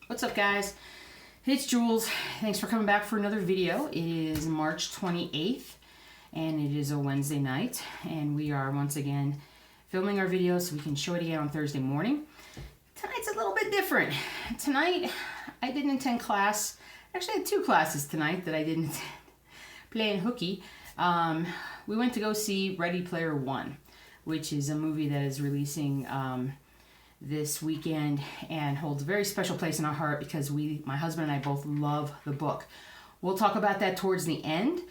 What's up, guys? It's Jules. Thanks for coming back for another video. It is March 28th and it is a Wednesday night, and we are once again filming our video so we can show it again on Thursday morning. Tonight's a little bit different. Tonight I didn't attend class. Actually, I had two classes tonight that I didn't attend. Playing hooky. We went to go see Ready Player One, which is a movie that is releasing this weekend and holds a very special place in our heart because my husband and I both love the book. We'll talk about that towards the end,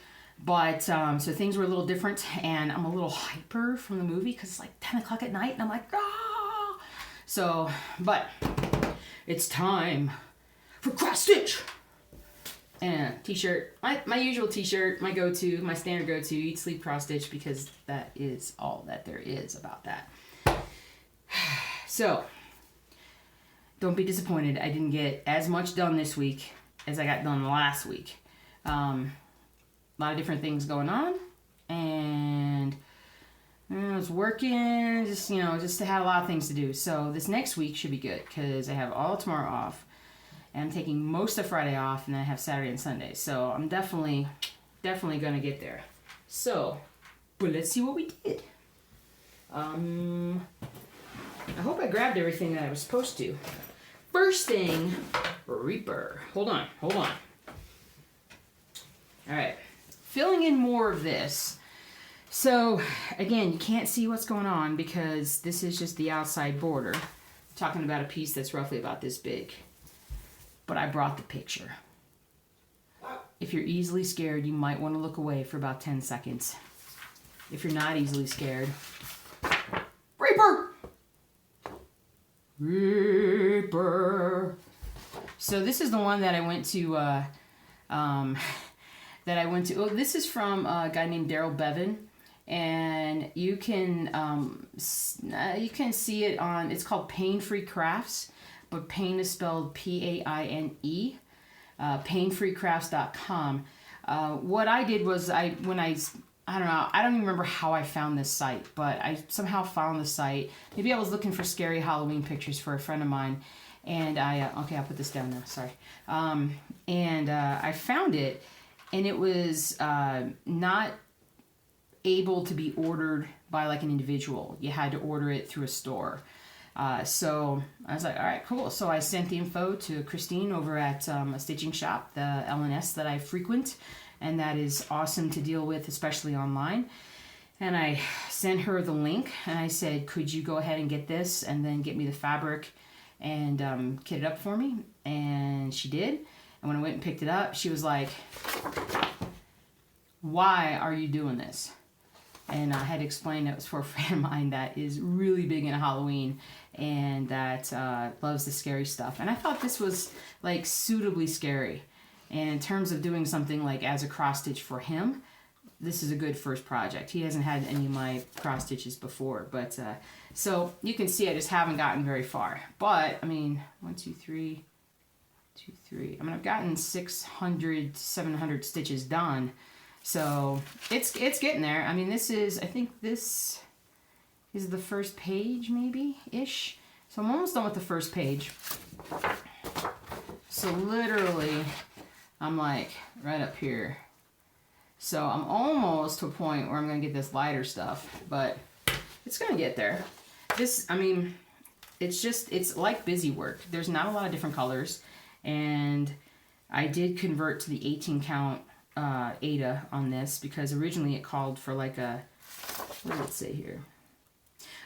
but so things were a little different, and I'm a little hyper from the movie because it's like 10 o'clock at night and I'm like, ah! So, but it's time for cross stitch. And t-shirt, my usual t-shirt, my go-to, my standard go-to, eat, sleep, cross stitch, because that is all that there is about that. So, don't be disappointed. I didn't get as much done this week as I got done last week. A lot of different things going on, and I was working, just to have a lot of things to do. So this next week should be good because I have all tomorrow off, and I'm taking most of Friday off, and then I have Saturday and Sunday. So I'm definitely gonna get there. So, but let's see what we did. I hope I grabbed everything that I was supposed to. First thing, Reaper. Hold on. All right, filling in more of this. So again, you can't see what's going on because this is just the outside border. I'm talking about a piece that's roughly about this big. But I brought the picture. If you're easily scared, you might want to look away for about 10 seconds. If you're not easily scared, Reaper. So this is the one that I went to, oh, this is from a guy named Daryl Bevan, and you can see it on, it's called Pain Free Crafts, but pain is spelled P-A-I-N-E, painfreecrafts.com. What I did was I don't know, I don't even remember how I found this site, but I somehow found the site. Maybe I was looking for scary Halloween pictures for a friend of mine, and okay, I'll put this down now, sorry. I found it, and it was not able to be ordered by like an individual. You had to order it through a store. So I was like, all right, cool. So I sent the info to Christine over at a stitching shop, the L&S that I frequent, and that is awesome to deal with, especially online. And I sent her the link, and I said, could you go ahead and get this and then get me the fabric and kit it up for me? And she did. And when I went and picked it up, she was like, why are you doing this? And I had explained it was for a friend of mine that is really big into Halloween and that loves the scary stuff. And I thought this was like suitably scary. And in terms of doing something like as a cross stitch for him, this is a good first project. He hasn't had any of my cross stitches before, but so you can see I just haven't gotten very far. But I mean, 1, 2, 3, 2, 3. I mean, I've gotten 600, 700 stitches done. So it's getting there. I mean, I think this is the first page, maybe-ish. So I'm almost done with the first page. So literally, I'm like right up here. So I'm almost to a point where I'm going to get this lighter stuff, but it's going to get there. It's like busy work. There's not a lot of different colors, and I did convert to the 18 count Ada on this because originally it called for like a, what did it say here?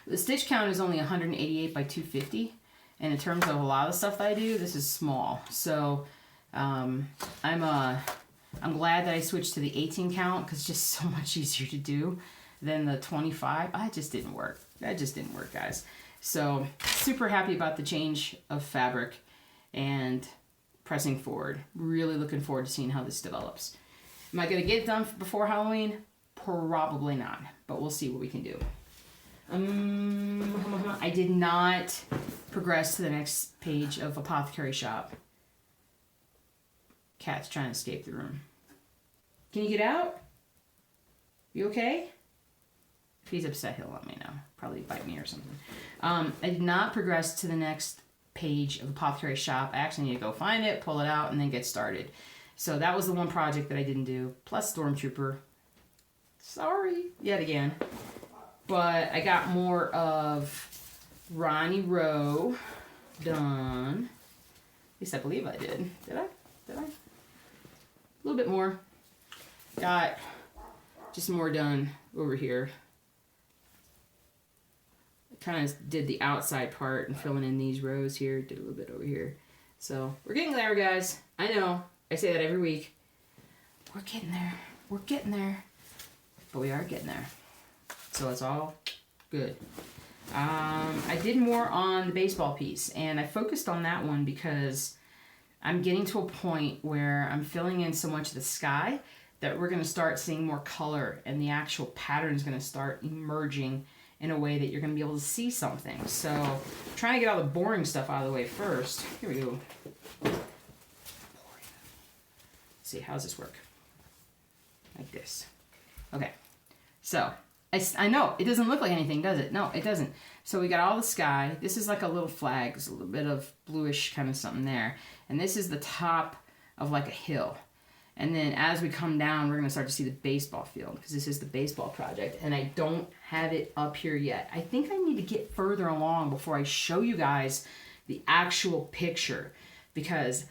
The stitch count is only 188 by 250, and in terms of a lot of the stuff that I do, this is small. So I'm glad that I switched to the 18 count because it's just so much easier to do than the 25. That just didn't work, guys. So super happy about the change of fabric and pressing forward. Really looking forward to seeing how this develops. Am I going to get it done before Halloween? Probably not, but we'll see what we can do. I did not progress to the next page of Apothecary Shop. Cat's trying to escape the room. Can you get out? You okay? If he's upset, he'll let me know. Probably bite me or something. I did not progress to the next page of Apothecary Shop. I actually need to go find it, pull it out, and then get started. So that was the one project that I didn't do, plus Stormtrooper. Sorry, yet again. But I got more of Ronnie Rowe done. At least I believe I did. Did I? Did I? A little bit more. Got just more done over here. I kind of did the outside part and filling in these rows here. Did a little bit over here. So we're getting there, guys. I know. I say that every week. We're getting there. We're getting there. But we are getting there. So it's all good. I did more on the baseball piece, and I focused on that one because I'm getting to a point where I'm filling in so much of the sky that we're going to start seeing more color, and the actual pattern is going to start emerging in a way that you're going to be able to see something. So trying to get all the boring stuff out of the way first. Here we go. Let's see, how does this work? Like this. Okay, so I know, it doesn't look like anything, does it? No, it doesn't. So we got all the sky. This is like a little flag. There's a little bit of bluish kind of something there. And this is the top of like a hill. And then as we come down, we're going to start to see the baseball field, because this is the baseball project. And I don't have it up here yet. I think I need to get further along before I show you guys the actual picture, because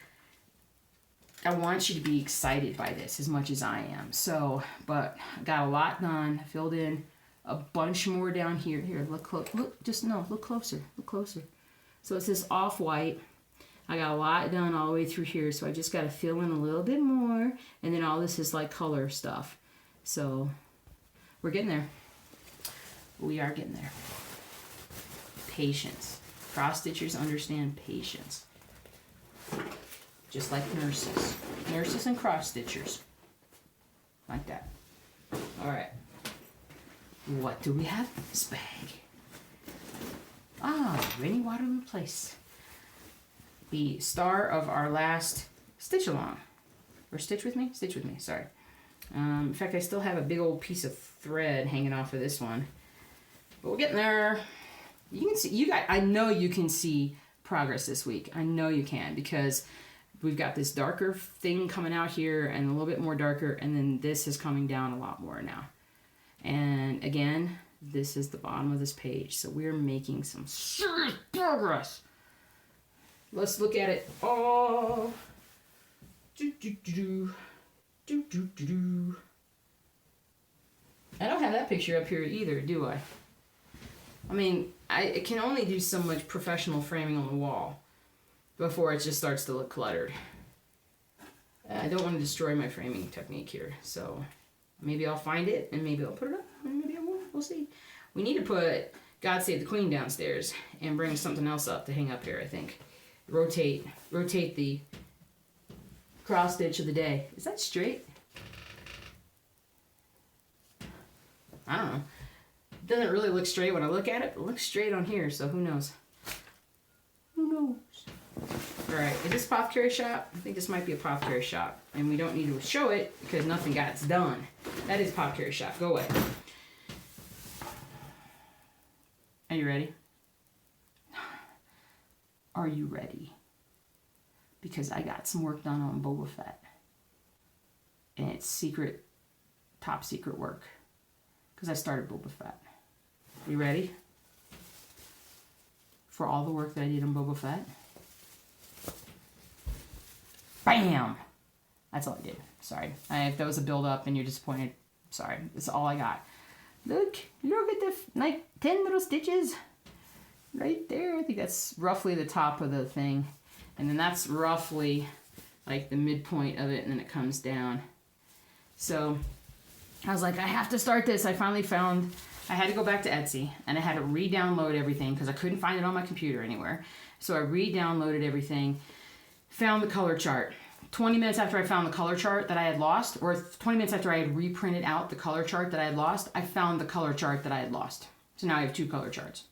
I want you to be excited by this as much as I am. So, but I got a lot done. I filled in a bunch more down here. Here, look close. Look, just no, look closer. Look closer. So it's this off-white. I got a lot done all the way through here, so I just got to fill in a little bit more, and then all this is like color stuff. So we're getting there. We are getting there. Patience. Cross stitchers understand patience. Just like nurses. Nurses and cross stitchers. Like that. Alright. What do we have in this bag? Ah, Rainy Waterloo Place. The star of our last stitch along. Or stitch with me? Stitch with me, sorry. In fact, I still have a big old piece of thread hanging off of this one. But we're getting there. You can see, you guys, I know you can see progress this week. I know you can, because we've got this darker thing coming out here and a little bit more darker, and then this is coming down a lot more now. And again, this is the bottom of this page, so we're making some serious progress. Let's look at it all. I don't have that picture up here either, do I? I mean, I can only do so much professional framing on the wall before it just starts to look cluttered. I don't want to destroy my framing technique here, so maybe I'll find it and maybe I'll put it up and maybe I won't. We'll see. We need to put God Save the Queen downstairs and bring something else up to hang up here, I think. Rotate the cross stitch of the day. Is that straight? I don't know. It doesn't really look straight when I look at it, but it looks straight on here, so who knows? Who knows? Alright, is this Apothecary Shop? I think this might be Apothecary Shop. And we don't need to show it because nothing got done. That is Apothecary Shop. Go away. Are you ready? Are you ready? Because I got some work done on Boba Fett. And it's secret, top secret work. Because I started Boba Fett. You ready? For all the work that I did on Boba Fett? Bam! That's all I did. Sorry. If that was a build-up and you're disappointed, sorry. That's all I got. Look at the, like, 10 little stitches. Right there. I think that's roughly the top of the thing. And then that's roughly, like, the midpoint of it, and then it comes down. So, I was like, I have to start this. I finally found, I had to go back to Etsy, and I had to re-download everything, because I couldn't find it on my computer anywhere. So I re-downloaded everything, found the color chart. 20 minutes after I found the color chart that I had lost, or 20 minutes after I had reprinted out the color chart that I had lost, I found the color chart that I had lost. So now I have two color charts.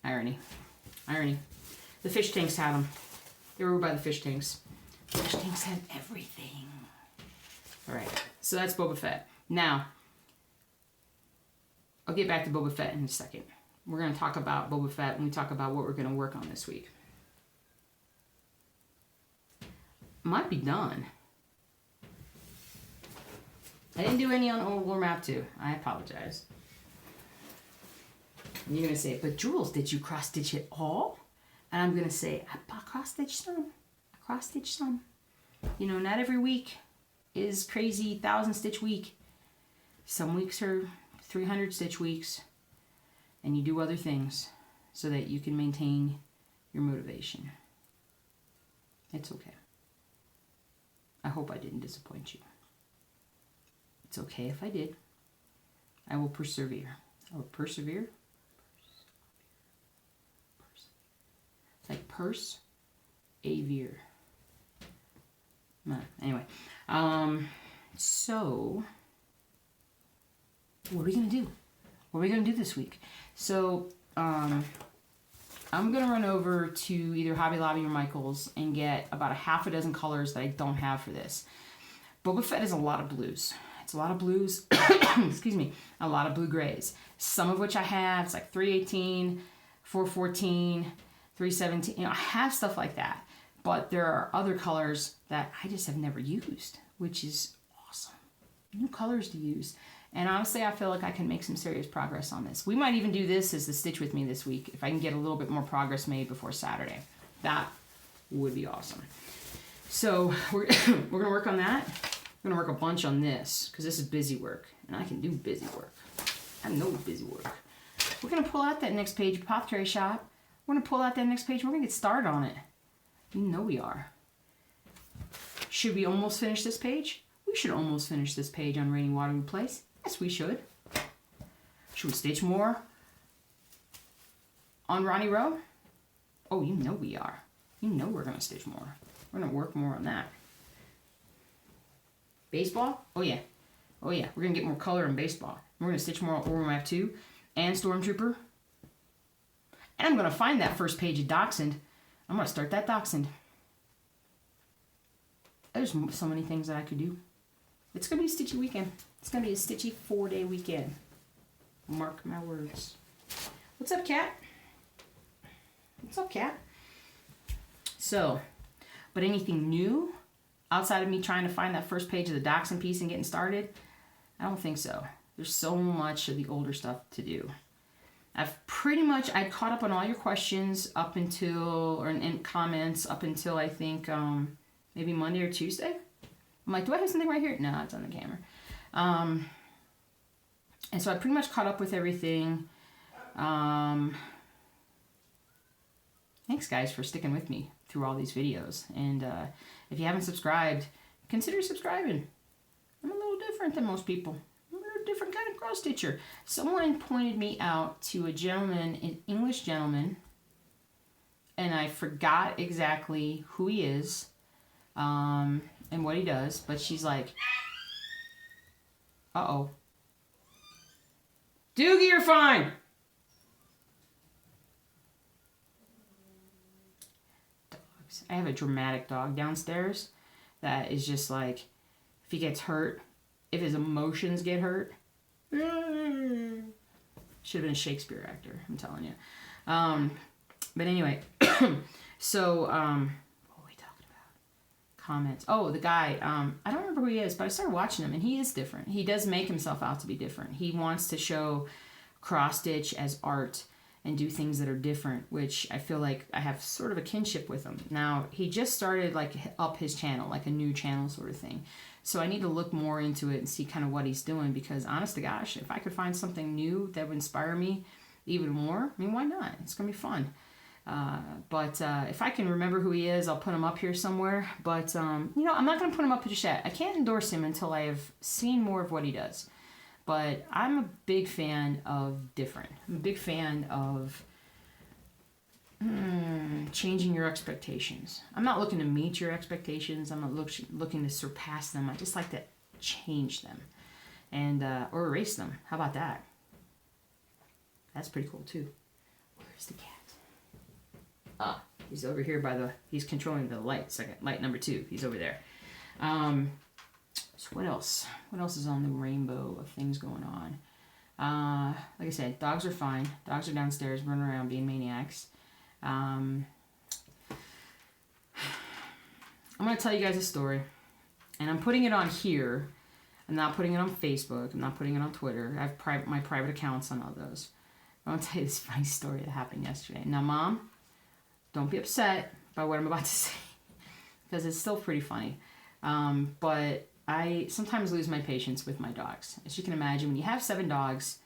Irony. Irony. The fish tanks had them. They were by the fish tanks. Fish tanks had everything. Alright, so that's Boba Fett. Now, I'll get back to Boba Fett in a second. we're going to talk about Boba Fett when we talk about what we're going to work on this week. Might be done. I didn't do any on Old War Map 2. I apologize. And you're going to say, but Jules, did you cross-stitch it all? And I'm going to say, I cross-stitched some. I cross-stitched some. You know, not every week is crazy 1,000-stitch week. Some weeks are 300-stitch weeks. And you do other things so that you can maintain your motivation. It's okay. I hope I didn't disappoint you. It's okay if I did. I will persevere. I will persevere. It's like purse, avier. Anyway, so what are we gonna do? What are we gonna do this week? So I'm gonna run over to either Hobby Lobby or Michael's and get about a half a dozen colors that I don't have for this. Boba Fett is a lot of blues. It's a lot of blues, excuse me, a lot of blue grays. Some of which I have, it's like 318, 414, 317, you know, I have stuff like that. But there are other colors that I just have never used, which is awesome. New colors to use. And honestly, I feel like I can make some serious progress on this. We might even do this as the Stitch With Me this week, if I can get a little bit more progress made before Saturday. That would be awesome. So we're going to work on that. We're going to work a bunch on this, because this is busy work. And I can do busy work. I know busy work. We're going to pull out that next page, Apothecary Shop. We're going to pull out that next page. We're going to get started on it. You know we are. Should we almost finish this page? We should almost finish this page on Raining Waterloo Place. Yes, we should. Should we stitch more on Ronnie Rowe? Oh, you know we are. You know we're going to stitch more. We're going to work more on that. Baseball? Oh, yeah. Oh, yeah. We're going to get more color in baseball. We're going to stitch more on Old War Map 2 and Stormtrooper. And I'm going to find that first page of Dachshund. I'm going to start that Dachshund. There's so many things that I could do. It's going to be a stitchy weekend. It's going to be a stitchy 4-day weekend. Mark my words. What's up, cat? What's up, cat? So, but anything new outside of me trying to find that first page of the Dachshund piece and getting started? I don't think so. There's so much of the older stuff to do. I'd caught up on all your questions up until, or in comments up until I think maybe Monday or Tuesday. I'm like, do I have something right here? No, it's on the camera. And so I pretty much caught up with everything. Thanks guys for sticking with me through all these videos. And if you haven't subscribed, consider subscribing. I'm a little different than most people. Different kind of cross stitcher. Someone pointed me out to a gentleman, an English gentleman, and I forgot exactly who he is and what he does, but she's like, uh-oh. Doogie, you're fine! Dogs. I have a dramatic dog downstairs that is just like, if he gets hurt, if his emotions get hurt, should have been a Shakespeare actor, I'm telling you. But anyway, so, what were we talking about? Comments. Oh, the guy, I don't remember who he is, but I started watching him, and he is different. He does make himself out to be different. He wants to show cross-stitch as art and do things that are different, which I feel like I have sort of a kinship with him. Now, he just started, like, up his channel, like a new channel sort of thing. So I need to look more into it and see kind of what he's doing, because honest to gosh, if I could find something new that would inspire me even more, I mean, why not? It's going to be fun. But if I can remember who he is, I'll put him up here somewhere. But, you know, I'm not going to put him up just yet. I can't endorse him until I have seen more of what he does. But I'm a big fan of different. I'm a big fan of changing your expectations. I'm not looking to meet your expectations. I'm not looking to surpass them. I just like to change them and or erase them. How about that? That's pretty cool too. Where's the cat? Ah, he's over here he's controlling the light. Light number 2. He's over there. So what else? What else is on the rainbow of things going on? Like I said, dogs are fine. Dogs are downstairs running around being maniacs. I'm going to tell you guys a story. And I'm putting it on here. I'm not putting it on Facebook. I'm not putting it on Twitter. I have my private accounts on all those. I want to tell you this funny story that happened yesterday. Now, Mom, don't be upset by what I'm about to say. Because it's still pretty funny. But I sometimes lose my patience with my dogs. As you can imagine, when you have 7 dogs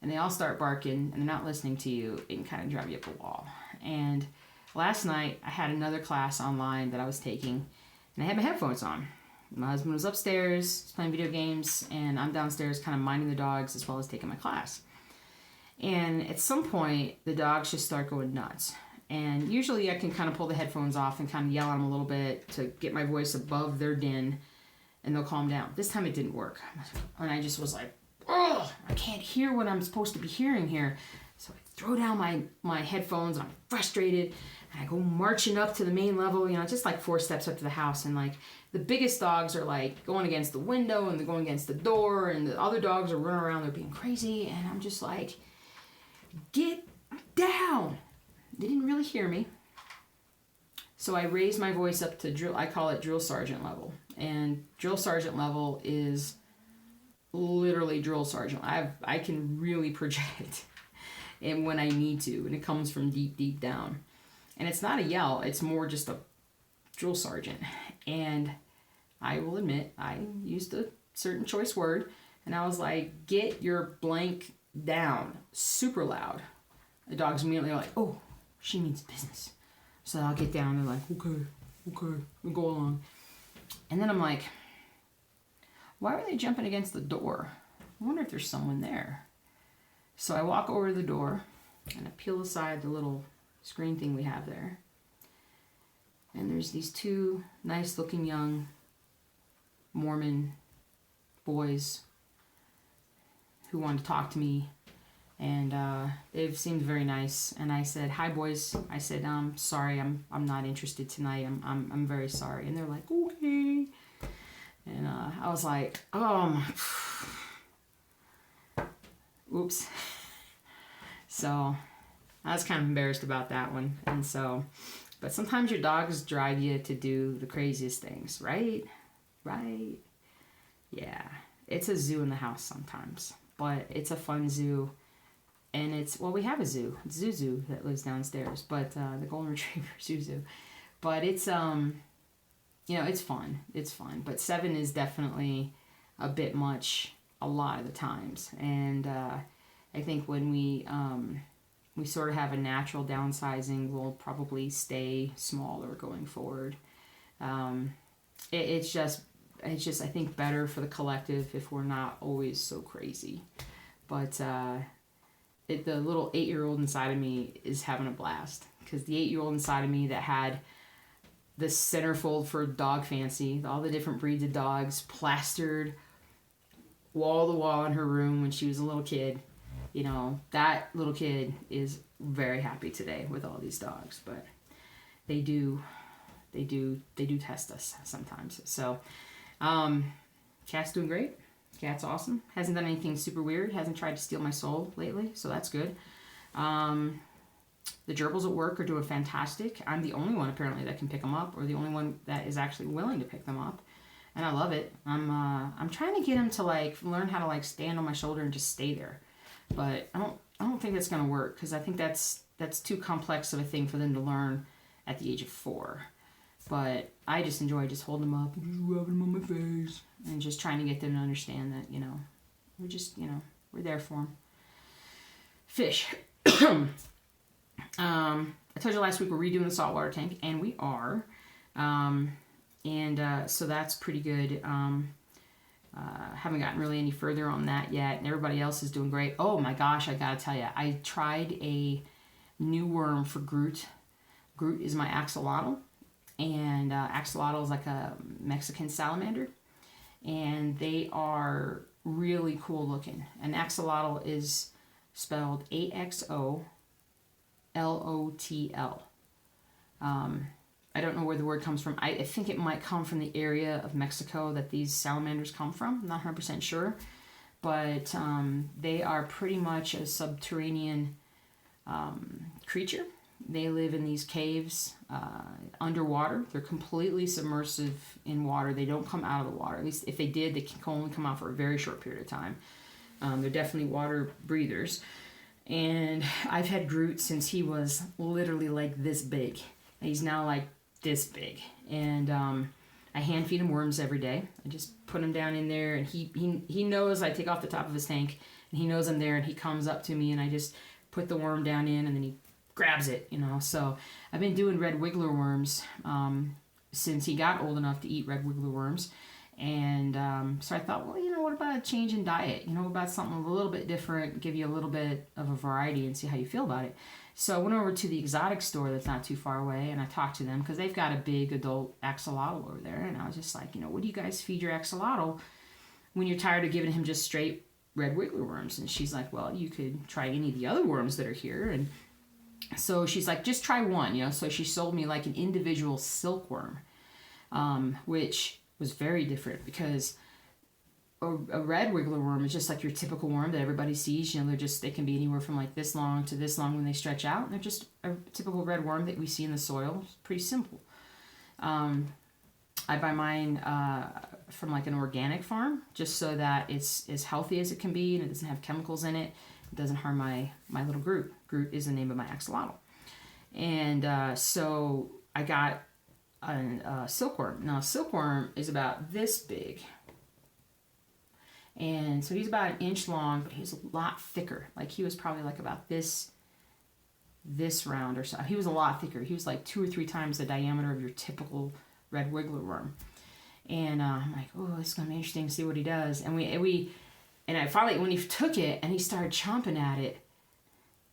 and they all start barking and they're not listening to you, it can kind of drive you up a wall. And last night, I had another class online that I was taking, and I had my headphones on. My husband was upstairs playing video games, and I'm downstairs kind of minding the dogs as well as taking my class. And at some point, the dogs just start going nuts. And usually I can kind of pull the headphones off and kind of yell at them a little bit to get my voice above their din, and they'll calm down. This time it didn't work. And I just was like, oh, I can't hear what I'm supposed to be hearing here. So I throw down my headphones, and I'm frustrated, and I go marching up to the main level, just like 4 steps up to the house. And like the biggest dogs are like going against the window, and they're going against the door, and the other dogs are running around, they're being crazy. And I'm just like, get down. They didn't really hear me. So I raised my voice up to drill. I call it drill sergeant level. And drill sergeant level is literally drill sergeant. I can really project and when I need to, and it comes from deep, deep down. And it's not a yell, it's more just a drill sergeant. And I will admit, I used a certain choice word, and I was like, get your blank down, super loud. The dogs immediately are like, oh, she means business. So I'll get down and like, okay, we'll go along. And then I'm like, why are they jumping against the door? I wonder if there's someone there. So I walk over to the door, and I peel aside the little screen thing we have there. And there's these 2 nice-looking young Mormon boys who wanted to talk to me. And they've seemed very nice. And I said, hi, boys. I said, sorry, I'm not interested tonight. I'm very sorry. And they're like, okay. And I was like, oops. So I was kind of embarrassed about that one. And so, but sometimes your dogs drive you to do the craziest things, right? Right? Yeah. It's a zoo in the house sometimes, but it's a fun zoo. And we have a zoo. It's Zuzu that lives downstairs, but the golden retriever Zuzu. But it's, it's fun. It's fun. But 7 is definitely a bit much a lot of the times. And I think when we sort of have a natural downsizing, we'll probably stay smaller going forward. It's just I think better for the collective if we're not always so crazy. But the little 8-year-old inside of me is having a blast, because the 8-year-old inside of me that had the centerfold for dog fancy, all the different breeds of dogs plastered wall to wall in her room when she was a little kid, that little kid is very happy today with all these dogs. But they do test us sometimes. So Cat's doing great. Cat's awesome. Hasn't done anything super weird. Hasn't tried to steal my soul lately, so that's good. The gerbils at work are doing fantastic. I'm the only one apparently that can pick them up, or the only one that is actually willing to pick them up, and I love it. I'm trying to get him to learn how to stand on my shoulder and just stay there, but I don't think that's gonna work, because I think that's too complex of a thing for them to learn at the age of 4. But I just enjoy just holding them up and just rubbing them on my face and just trying to get them to understand that, we're just, we're there for them. Fish. I told you last week we're redoing the saltwater tank, and we are. So that's pretty good. Haven't gotten really any further on that yet, and everybody else is doing great. Oh my gosh, I gotta tell you, I tried a new worm for Groot. Groot is my axolotl. And axolotl is like a Mexican salamander, and they are really cool looking. An axolotl is spelled AXOLOTL. I don't know where the word comes from. I think it might come from the area of Mexico that these salamanders come from. I'm not 100% sure, but they are pretty much a subterranean creature. They live in these caves underwater. They're completely submersive in water. They don't come out of the water. At least if they did, they can only come out for a very short period of time. They're definitely water breathers. And I've had Groot since he was literally like this big. He's now like this big. And I hand feed him worms every day. I just put him down in there, and he knows. I take off the top of his tank, and he knows I'm there, and he comes up to me, and I just put the worm down in, and then he grabs it, you know. So I've been doing red wiggler worms since he got old enough to eat red wiggler worms. And so I thought, well, you know, what about a change in diet? You know, what about something a little bit different, give you a little bit of a variety and see how you feel about it. So I went over to the exotic store that's not too far away, and I talked to them because they've got a big adult axolotl over there. And I was just like, you know, what do you guys feed your axolotl when you're tired of giving him just straight red wiggler worms? And she's like, well, you could try any of the other worms that are here. And so she's like, just try one, you know. So she sold me like an individual silkworm, which was very different because a red wiggler worm is just like your typical worm that everybody sees. You know, they can be anywhere from like this long to this long when they stretch out. And they're just a typical red worm that we see in the soil. It's pretty simple. I buy mine from like an organic farm just so that it's as healthy as it can be and it doesn't have chemicals in it. It doesn't harm my little Groot. Groot is the name of my axolotl. And so I got a silkworm. Now, a silkworm is about this big. And so he's about 1 inch long, but he's a lot thicker. Like he was probably like about this round or so. He was a lot thicker. He was like 2 or 3 times the diameter of your typical red wiggler worm. And I'm like, oh, this is gonna be interesting to see what he does. And I finally, when he took it and he started chomping at it,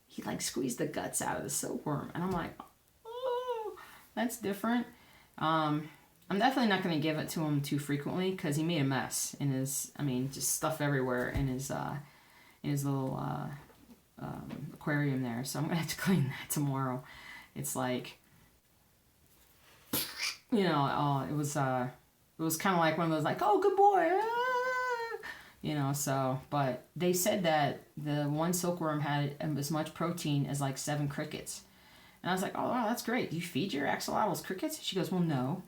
he like squeezed the guts out of the silkworm. And I'm like, oh, that's different. I'm definitely not going to give it to him too frequently because he made a mess in his, just stuff everywhere in his little aquarium there. So I'm going to have to clean that tomorrow. It's like, you know, it was kind of like one of those like, oh, good boy. You know, so, but they said that the one silkworm had as much protein as like 7 crickets. And I was like, oh, wow, that's great. Do you feed your axolotls crickets? She goes, well, no.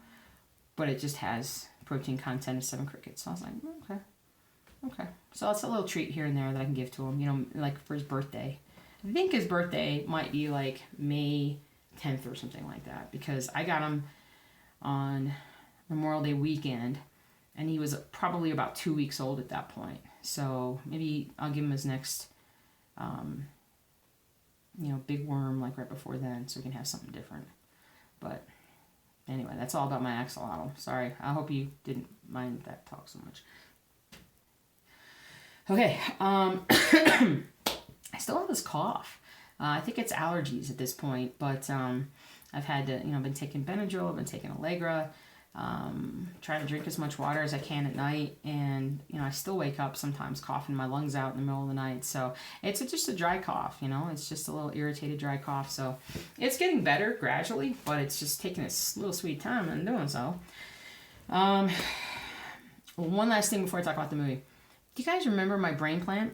But it just has protein content of 7 crickets. So I was like, okay. So it's a little treat here and there that I can give to him, you know, like for his birthday. I think his birthday might be like May 10th or something like that. Because I got him on Memorial Day weekend. And he was probably about 2 weeks old at that point. So maybe I'll give him his next, big worm like right before then so we can have something different. But anyway, that's all about my axolotl. Sorry. I hope you didn't mind that talk so much. Okay. I still have this cough. I think it's allergies at this point, but I've had to, I've been taking Benadryl, I've been taking Allegra, trying to drink as much water as I can at night, and I still wake up sometimes coughing my lungs out in the middle of the night. So it's just a dry cough, it's just a little irritated dry cough. So it's getting better gradually, but it's just taking its little sweet time in doing so. One last thing before I talk about the movie. Do you guys remember my brain plant?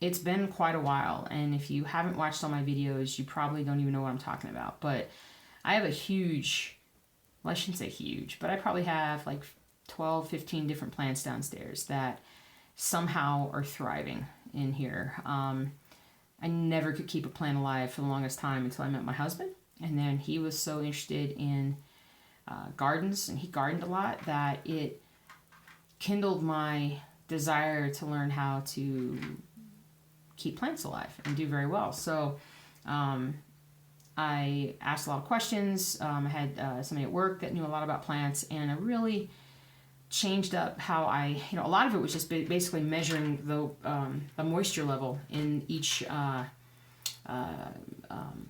It's been quite a while, and if you haven't watched all my videos, you probably don't even know what I'm talking about. But I have a huge, well, I shouldn't say huge, but I probably have like 12, 15 different plants downstairs that somehow are thriving in here. I never could keep a plant alive for the longest time until I met my husband. And then he was so interested in gardens, and he gardened a lot, that it kindled my desire to learn how to keep plants alive and do very well. So I asked a lot of questions. I had somebody at work that knew a lot about plants, and I really changed up how I, a lot of it was just basically measuring the moisture level in each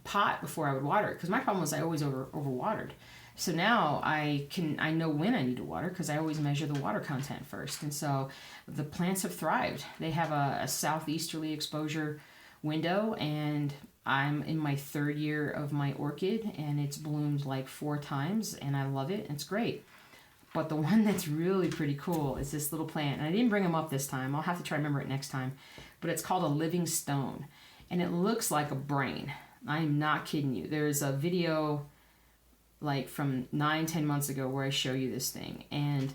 pot before I would water it. Because my problem was I always overwatered. So now I know when I need to water because I always measure the water content first. And so the plants have thrived. They have a southeasterly exposure window, and I'm in my 3rd year of my orchid, and it's bloomed like 4 times, and I love it. It's great. But the one that's really pretty cool is this little plant. And I didn't bring them up this time. I'll have to try to remember it next time. But it's called a living stone. And it looks like a brain. I'm not kidding you. There's a video like from 9-10 months ago where I show you this thing. And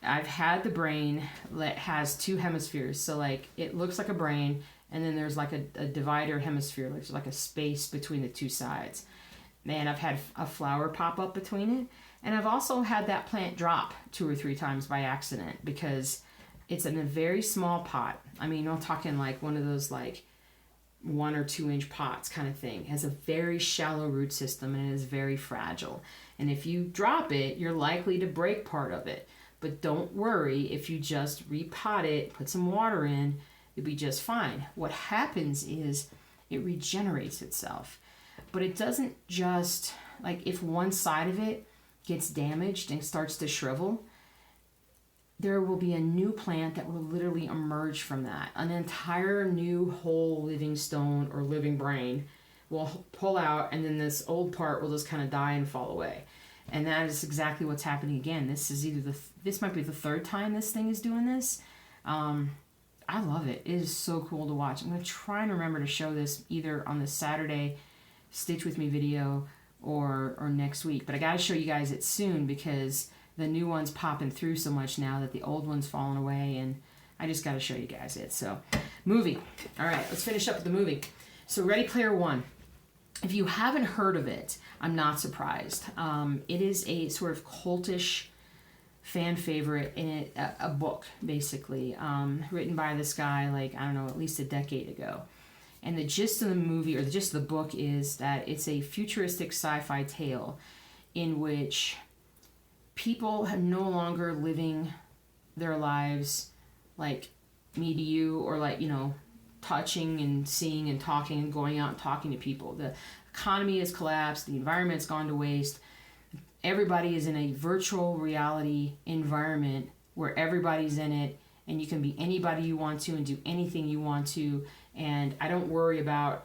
I've had the brain that has two hemispheres. So like it looks like a brain, and then there's like a divider hemisphere. There's like a space between the two sides. And I've had a flower pop up between it. And I've also had that plant drop 2 or 3 times by accident because it's in a very small pot. I mean, I'm talking like one of those like 1 or 2 inch pots kind of thing. It has a very shallow root system and it is very fragile. And if you drop it, you're likely to break part of it. But don't worry, if you just repot it, put some water in, it'll be just fine. What happens is it regenerates itself. But it doesn't just, like if one side of it gets damaged and starts to shrivel, there will be a new plant that will literally emerge from that. An entire new whole living stone or living brain will pull out, and then this old part will just kind of die and fall away. And that is exactly what's happening again. This is either this might be the 3rd time this thing is doing this. I love it. It is so cool to watch. I'm going to try and remember to show this either on the Saturday Stitch With Me video or next week. But I got to show you guys it soon because the new one's popping through so much now that the old one's falling away, and I just got to show you guys it. So, movie. All right, let's finish up with the movie. So, Ready Player One. If you haven't heard of it, I'm not surprised. It is a sort of cultish fan favorite in it, a book, basically, written by this guy, like, I don't know, at least a decade ago. And the gist of the movie, or the gist of the book, is that it's a futuristic sci-fi tale in which people are no longer living their lives like me to you, or like, you know, touching and seeing and talking and going out and talking to people. The economy has collapsed. The environment's gone to waste. Everybody is in a virtual reality environment where everybody's in it, and you can be anybody you want to and do anything you want to. And I don't worry about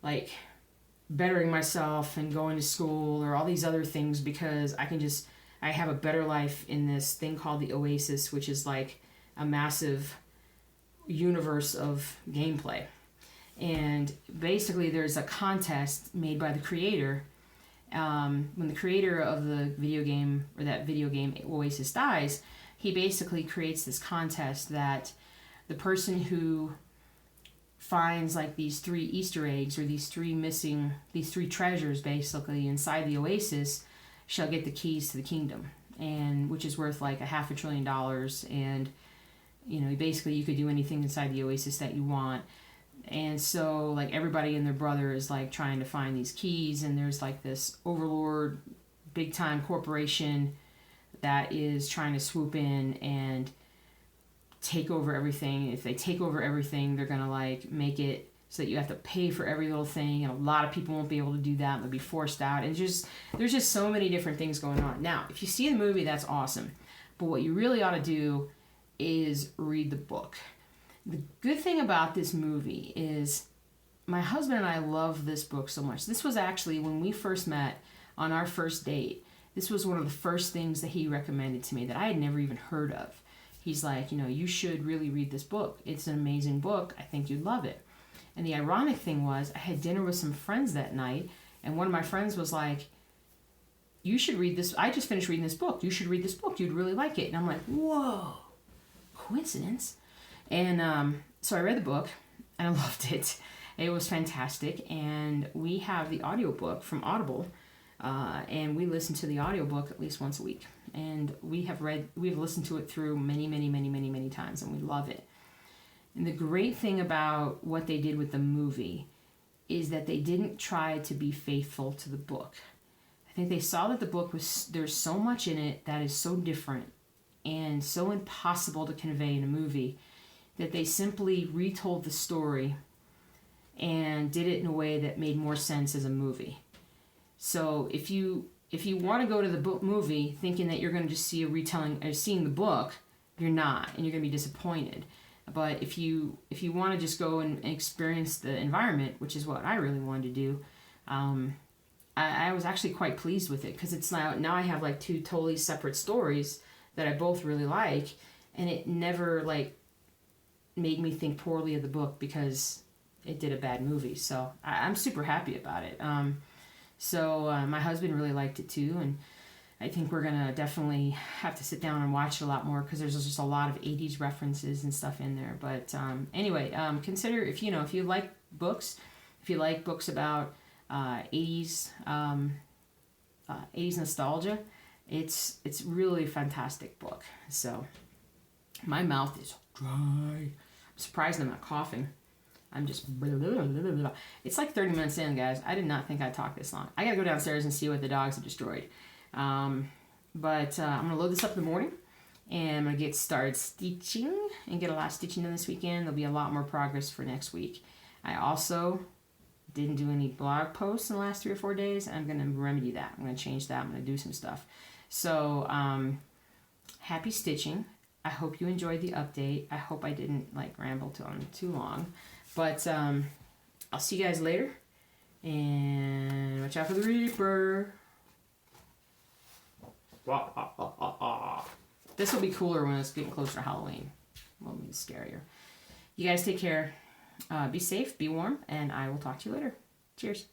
like bettering myself and going to school or all these other things, because I have a better life in this thing called the Oasis, which is like a massive universe of gameplay. And basically there's a contest made by the creator. When the creator of the video game, or that video game Oasis, dies, he basically creates this contest that the person who finds like these 3 Easter eggs, or these 3 treasures basically inside the Oasis, shall get the keys to the kingdom, and which is worth like $500 billion. And you know, basically you could do anything inside the Oasis that you want. And so like everybody and their brother is like trying to find these keys, and there's like this overlord, big time corporation that is trying to swoop in and take over everything. If they take over everything, they're gonna like make it so that you have to pay for every little thing, and a lot of people won't be able to do that. They'll be forced out, and there's just so many different things going on. Now, if you see the movie, that's awesome, but what you really ought to do is read the book. The good thing about this movie is my husband and I love this book so much. This was actually, when we first met on our first date, this was one of the first things that he recommended to me that I had never even heard of. He's like, you know, you should really read this book. It's an amazing book. I think you'd love it. And the ironic thing was, I had dinner with some friends that night, and one of my friends was like, you should read this. I just finished reading this book. You should read this book. You'd really like it. And I'm like, whoa, coincidence? And so I read the book, and I loved it. It was fantastic. And we have the audiobook from Audible, and we listen to the audiobook at least once a week. And we've listened to it through many times, and we love it. And the great thing about what they did with the movie is that they didn't try to be faithful to the book. I think they saw that the book there's so much in it that is so different and so impossible to convey in a movie, that they simply retold the story and did it in a way that made more sense as a movie. So if you want to go to the movie thinking that you're going to just see a retelling or seeing the book, you're not, and you're going to be disappointed. But if you want to just go and experience the environment, which is what I really wanted to do, I was actually quite pleased with it because it's now I have like two totally separate stories that I both really like, and it never like made me think poorly of the book because it did a bad movie. So I'm super happy about it. My husband really liked it too, and I think we're gonna definitely have to sit down and watch it a lot more because there's just a lot of 80s references and stuff in there. But anyway, consider if you like books, if you like books about 80s 80s nostalgia, it's really a fantastic book. So my mouth is dry. I'm surprised I'm not coughing. I'm just blah, blah, blah, blah, blah. It's like 30 minutes in, guys. I did not think I'd talk this long. I gotta go downstairs and see what the dogs have destroyed. I'm gonna load this up in the morning, and I'm gonna get started stitching and get a lot of stitching done this weekend. There'll be a lot more progress for next week. I also didn't do any blog posts in the last 3 or 4 days. I'm gonna remedy that. I'm gonna change that. I'm gonna do some stuff. So happy stitching. I hope you enjoyed the update. I hope I didn't like ramble on too long, but I'll see you guys later, and watch out for the Reaper. This will be cooler when it's getting closer to Halloween. Won't be scarier. You guys take care. Be safe, be warm, and I will talk to you later. Cheers.